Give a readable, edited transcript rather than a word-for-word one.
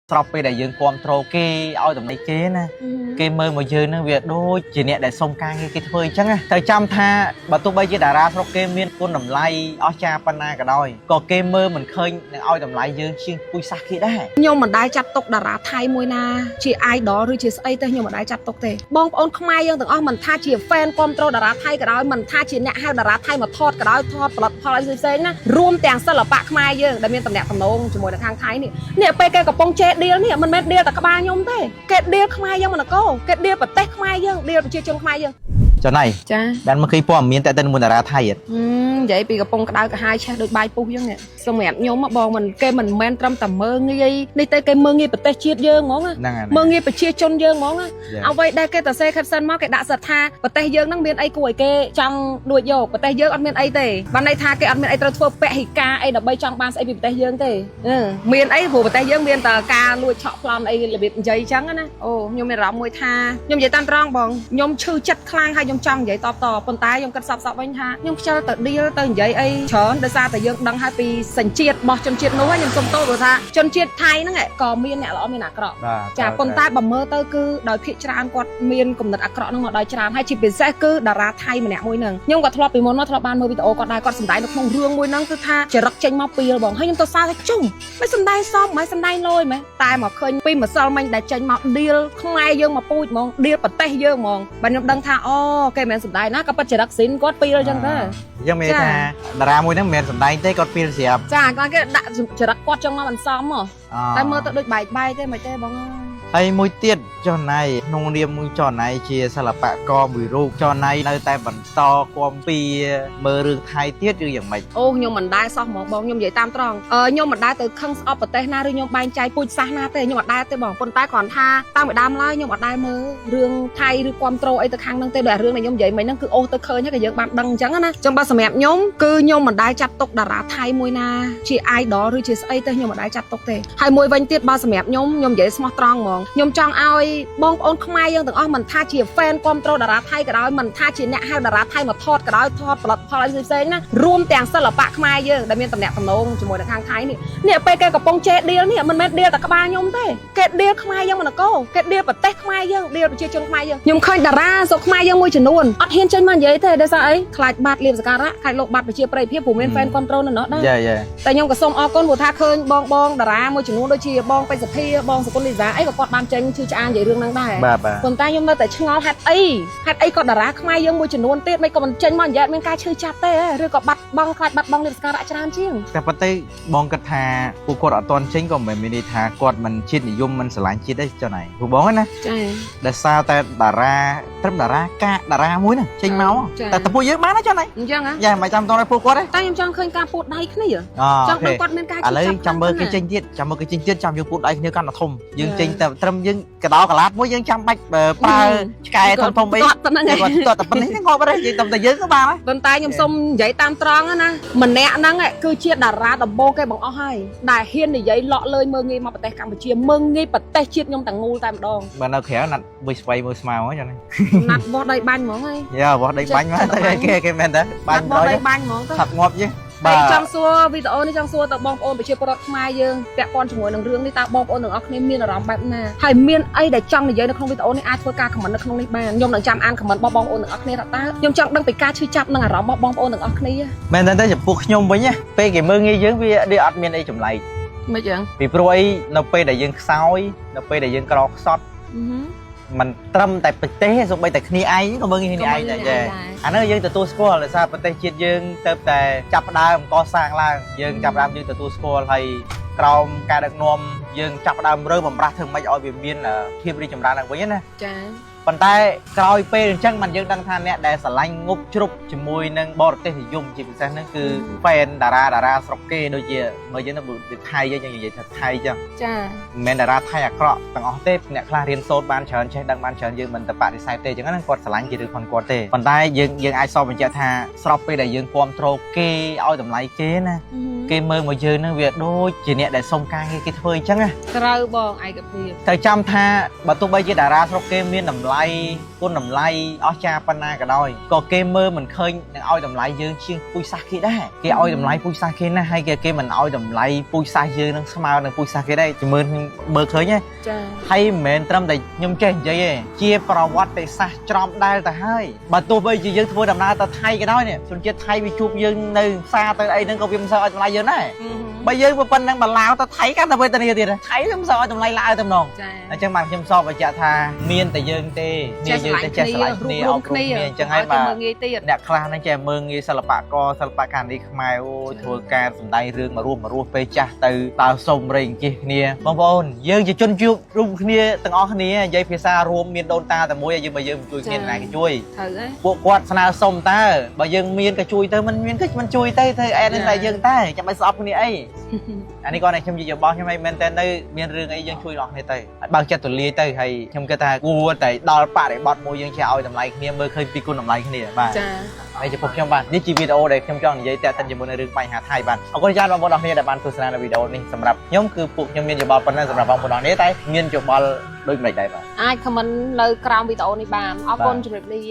ស្របពេលដែលយើងគ្រប់គ្រងគេឲ្យតម្លៃគេណាគេមើលមកយើងនឹងវាដូចជាអ្នកដែលសុំការងារគេធ្វើអញ្ចឹងតែចាំថាបើទោះបីជាតារាស្រុកគេមានគុណតម្លៃអស្ចារ្យប៉ុណ្ណាក៏ដោយក៏គេមើលមិនឃើញនឹងឲ្យតម្លៃយើងជាងពុយសាសគេដែរខ្ញុំមិនដែលចាត់ទុកតារាថៃមួយណាជា idol ឬជាស្អីទេខ្ញុំមិនដែលចាត់ទុកទេបងប្អូនខ្មែរយើងទាំងអស់មិនថាជា fan គ្រប់គ្រងតារាថៃក៏ដោយមិនថាជាអ្នកហៅតារាថៃមកថតក៏ដោយថតផលិតផលអីផ្សេងៗណារួមទាំងសិល្បៈខ្មែរយើងដែលមានតំណែងតំណងជាមួយនឹងខាងថៃនេះពេលគេកំពុងជេរ deal នេះមិនមែន deal តែក្បាលខ្ញុំទេគេ deal ខ្មែរយើងមិនក៏គេ deal ប្រទេសខ្មែរយើង deal ប្រជាជនខ្មែរយើងចុះណៃចាបានមកឃើញព័ត៌មានតែទៅនឹងតារាថៃហ៎និយាយពីកំពុងក្តៅកាហាយឆេះដូចបាយពុះអញ្ចឹងនេះសម្រាប់ខ្ញុំបងមិនគេមិនមែនត្រឹមតែមើងងាយនេះទេគេមើងងាយប្រទេសជាតិយើងហ្មងមើងងាយប្រជាជនយើងហ្មងអ្វីដែលគេទៅសេ caption មកគេដាក់សិតថាប្រទេសយើងហ្នឹងមានអីគួរឲ្យគេចង់លួចយកប្រទេសយើងអត់មានអីទេបានន័យថាគេអត់មានអីត្រូវធ្វើពហិការអីដើម្បីចង់បានស្អីពីប្រទេសយើងទេមានអីព្រោះប្រទេសយើងមានតែការលួចឆក់ប្លន់អីរបៀបនិយាយអញ្ចឹងណាអូខ្ញុំមានអារម្មណ៍មួយថាខ្ញុំនិយាយតាមត្រង់បងខ្ញុំឈឺចិត្តខ្លាំងហើយខ្ញុំចង់និយាយតបប៉ុន្តែខ្ញុំគិតសពវិញថាខ្ញុំខ្ជិលទៅ deal ទៅនិយាយអីច្រើនដោយសារតែយើងដឹងហើយពីសញ្ជាតិរបស់ជនជាតិនោះខ្ញុំសុំទោសព្រោះថាជនជាតិថៃហ្នឹងក៏មានអ្នកល្អមានអាក្រក់ចាប៉ុន្តែបើមើលទៅគឺដោយភាគច្រើនគាត់មានគំនិតអាក្រក់ហ្នឹងមកដោយច្រើនហើយជាពិសេសគឺតារាថៃម្នាក់មួយហ្នឹងខ្ញុំក៏ធ្លាប់ពីមុនមកធ្លាប់បានមើលវីដេអូគាត់ដែរគាត់សម្ដែងនៅក្នុងរឿងមួយហ្នឹងគឺថាចរិតចេញមកពីលបងហើយខ្ញុំទៅសារថាជុំមិនសម្ដែងសមមិនសម្ដែងលយមែនតែមកឃើញពីម្សិលមិញដែលចេញមក deal ខ្មែរយើងមកពូជហ្មង deal ប្រទេសយើងហ្មងបាទខ្ញុំដឹងថាអូគេមិនមែនសម្ដែងណាក៏ពិតចរិតស៊ីនគាត់ពីលអញ្ចឹងទៅយើងមានថាតារាមួយហ្នឹងមិនមែនសម្ដែងទេគាត់ពីលស្រាប់ចាគាត់គេដាក់ចរិតគាត់ចឹងមកមិនសមហ៎តែមើលទៅដូចបែកទេមិនទេបងហើយមួយទៀតចុះណៃក្នុងនាមមួយចុះណៃជាសិល្បករមួយរូបចុះណៃនៅតែបន្តគាំពៀមើលរឿងថៃទៀតឬយ៉ាងម៉េចអូខ្ញុំមិនដែរសោះហ្មងបងខ្ញុំនិយាយតាមត្រង់ខ្ញុំមិនដែរទៅខឹងស្អប់ប្រទេសណាឬខ្ញុំបែងចែកពូជសាសន៍ណាទេខ្ញុំអត់ដែរទេបងប៉ុន្តែគ្រាន់ថាតាមពីដើមឡើយខ្ញុំអត់ដែរមើលរឿងថៃឬគាំទ្រអីទៅខាងហ្នឹងទេដោយរឿងដែលខ្ញុំនិយាយមិញហ្នឹងគឺអូសទៅឃើញហើយក៏យើងបានដឹងអញ្ចឹងណាចឹងបើសម្រាប់ខ្ញុំគឺខ្ញុំមិនដែរចាត់ទុកតារាថៃមួយណាជា idol ឬជាស្អីទេខ្ញុំមិនដែរចាត់ទុកទេហើយមួយវិញទៀតបើសម្រាប់ខ្ញុំនិយាយស្មោះត្រង់ហ្មងខ្ញុំចង់ឲ្យបងប្អូនខ្មែរយើងទាំងអស់មិនថាជា fan គ្រប់គ្រងតារាថៃក៏ដោយមិនថាជាអ្នកហៅតារាថៃមកថតក៏ដោយថតផលិតផលអីផ្សេងៗណារួមទាំងសិល្បៈខ្មែរយើងដែលមានតំណែងតំណងជាមួយនឹងខាងថៃនេះពេលគេកំពុងជេរ deal នេះមិនមែន deal តែក្បាលខ្ញុំទេគេ deal ខ្មែរយើងមិនក៏គេ deal ប្រទេសខ្មែរយើង deal ប្រជាជនខ្មែរយើងខ្ញុំឃើញតារាស្រុកខ្មែរយើងមួយចំនួនអត់ហ៊ានចេញមកនិយាយទេដោយសារអីខ្លាចបាត់លៀបសការៈខ្លាចលោកបាត់ប្រជាប្រិយភាពព្រោះមាន fan គ្រប់គ្រងនៅនោះដែរតែខ្ញុំក៏សូមអរគុណព្រោះថាឃើញបងតារាមួយចំនួនដូចជាបងបេសភាបងសុគន្ធលីសាអីក៏គាត់បានចេញឈឺឆ្អាងនិយាយរឿងហ្នឹងដែរប៉ុន្តែខ្ញុំនៅតែឆ្ងល់ហេតុអីក៏តារាខ្មែរយើងមួយចំនួនទៀតមិនក៏មិនចេញមកនិយាយមានការឈឺចាប់ទេឬក៏បាត់បង់ខ្លាចបាត់បង់លៀបសការៈច្រើនជាងតែប៉ុន្តែបងគិតថាពួកគាត់អត់ទាន់ចេញក៏មិនមានន័យថាគាត់មិនជាតិនិយមមិនស្រឡាញ់ជាតិទេចុះណៃពួកបងណាចាដោយសារតែតារាត្រឹមតារាមួយហ្នឹងចេញមកតែពួកយើងបានណាចុះណៃអញ្ចឹងហ៎យ៉ាមិនចាំតឲ្យពួកគាត់ទេតែខ្ញុំចង់ឃើញការពូតដៃគ្នាចង់ដឹងគាត់មានការឈឺចាប់ឥឡូវចាំមើលគេចេញទៀតចាំយើងពូតដៃគ្នាកាន់តែធំយើងចេញតែត្រឹមយើងកដោកឡាតមួយយើងចាំបាច់ប្រើឆ្កែធំអីគាត់តែប៉ុណ្្នេះងាប់ទេយើងតែយើងក៏បានដែរប៉ុន្តែខ្ញុំសុំនិយាយតាមត្រង់ណាម្នាក់ហ្នឹងគឺជាតារាដំបូងគេបង្អស់ហើយដែលហ៊ាននិយាយលក់លើយមើងងាយមកប្រទេសកម្ពុជាមើងងាយប្រទេសជាតិខ្ញុំទាំងមូលតែម្ដងបើនៅក្រៅណាត់មួយស្វ័យមួយស្មៅហ្នឹងណាណាត់បោះដៃបាញ់ហ្មងហើយយ៉ាបោះដៃបាញ់មកតែគេមែនទេបាញ់បោះដៃបាញ់ហ្មងទៅឆាប់ងាប់យេបាទចង់សួរវីដេអូនេះចង់សួរទៅបងប្អូនប្រជាពលរដ្ឋខ្មែរយើងពាក់ព័ន្ធជាមួយនឹងរឿងនេះតើបងប្អូនទាំងអស់គ្នាមានអារម្មណ៍បែបណាហើយមានអីដែលចង់និយាយនៅក្នុងវីដេអូនេះអាចធ្វើការខមមិននៅក្នុងនេះបានខ្ញុំនឹងចាំអានខមមិនរបស់បងប្អូនទាំងអស់គ្នាតើខ្ញុំចង់ដឹងពីការឈឺចាប់និងអារម្មណ៍របស់បងប្អូនទាំងអស់គ្នាមែនទេចំពោះខ្ញុំវិញណាពេលគេមើលងាយយើងវាដូចអត់មានអីចម្លែកមិនចឹងពីព្រោះអីនៅពេលដែលយើងខ្សោយនៅពេលដែលយើងក្រខ្សត់มันត្រឹមតែប្រទេសសូម្បីតែគ្នាឯងក៏មើលគ្នាឯងដែរអានោះយើងទទួលស្គាល់ដោយសារប្រទេសជាតិយើងទៅតែចាប់ផ្ដើមកសាងឡើងយើងចាប់ផ្ដើមយើងទទួលស្គាល់ហើយក្រោមការដឹកនាំយើងចាប់ផ្ដើមរើបំរាស់ធ្វើម៉េចឲ្យវាមានភាពរីកចម្រើនឡើងវិញណាចាប៉ុន្តែក្រោយពេលអញ្ចឹងมันយើងដឹងថាអ្នកដែលស្រឡាញ់ងប់ជ្រប់ជាមួយនឹងបរទេសនិយមជាពិសេសហ្នឹងគឺ fan តារាស្រុកគេដូចជាមើលយើងទៅថៃយើងនិយាយថាថៃចឹងចាមិនមែនតារាថៃអាក្រក់ទាំងអស់ទេអ្នកខ្លះរៀនសូត្របានច្រើនចេះដឹងបានច្រើនយើងមិនទៅបដិសេធទេអញ្ចឹងហ្នឹងគាត់ស្រឡាញ់ជារឿងគាត់ទេប៉ុន្តែយើងអាចសពបញ្ជាក់ថាស្របពេលដែលយើងគ្រប់គ្រងគេឲ្យតម្លៃគេណាគេមើលមកយើងហ្នឹងវាដូចជាអ្នកដែលសុំការងារគេធ្វើអញ្ចឹងណាត្រូវបងឯកភាពតែចាំថាបើទោះបីជាតារាស្រុកគេមានតម្លៃ lại con đầm lại ở cha pana cả đôi có kê mơ mình khơi oi đầm lại dương chiên pui sa kia đấy kia oi đầm lại pui sa kia na hay kia mình oi đầm lại pui sa dương đang smile đang pui sa kia đây chỉ mơ khơi nhé hay mền trâm đầy nhung chơi vậy chia pro wat để sa tròn đai ta hay bà tôi bây giờ dương thua đầm na ta thay cái đó nè xuân chết thay bị chụp dương nơi xa tới đây đang có viêm sao đầm lại dương này bây giờ bên đang bà lao ta thấy các ta bây giờ tiền thấy không sao đầm lại lại tầm nòng chẳng bằng chăm sóc và chả tha miên tại dương tê miên dương tê che lại nè ở cùng miên chẳng ai mà đẹp khla nó che mương nghe sờ bạc co sờ bạc càn đi mai ô thua ca sầm tay rương mà rùa pe cha từ tàu sông rình kia nè bông bông dương chỉ chôn chuột rùm kia từng ó kia dây phía xa rùm miên đôn ta tại môi dương bây giờ chui miên này cái chui bộ quạt sao sông ta bây giờ miên cái chui tới mình thích mình chui tới thôi ai đến lại dương ta chẳng phải sọp cái ấy anh đi con này không gì giờ bao nhiêu mấy men tên đây miên rương ấy dương chui lọt này tay bao cha tụi lia tay hay không cái ta cua tại đo pa để bọt môi dương chào tầm lại kia mơ khơi pi cun tầm lại kia bà bây giờ phục trong bạnนี่ video đểខ្ញុំចង់និយាយតែតែជាមួយនឹងរឿងបញ្ហាថៃបានអរគុណច្រើនបងប្អូនអរគ្នាដែលបានទស្សនានៅវីដេអូនេះសម្រាប់ខ្ញុំគឺពួកខ្ញុំមានយោបល់ប៉ុណ្ណឹងសម្រាប់បងប្អូនអរគ្នាតែមានយោបល់ដូចមិនដែរបាទអាច comment នៅក្រោមវីដេអូនេះបានអរគុណជម្រាបលា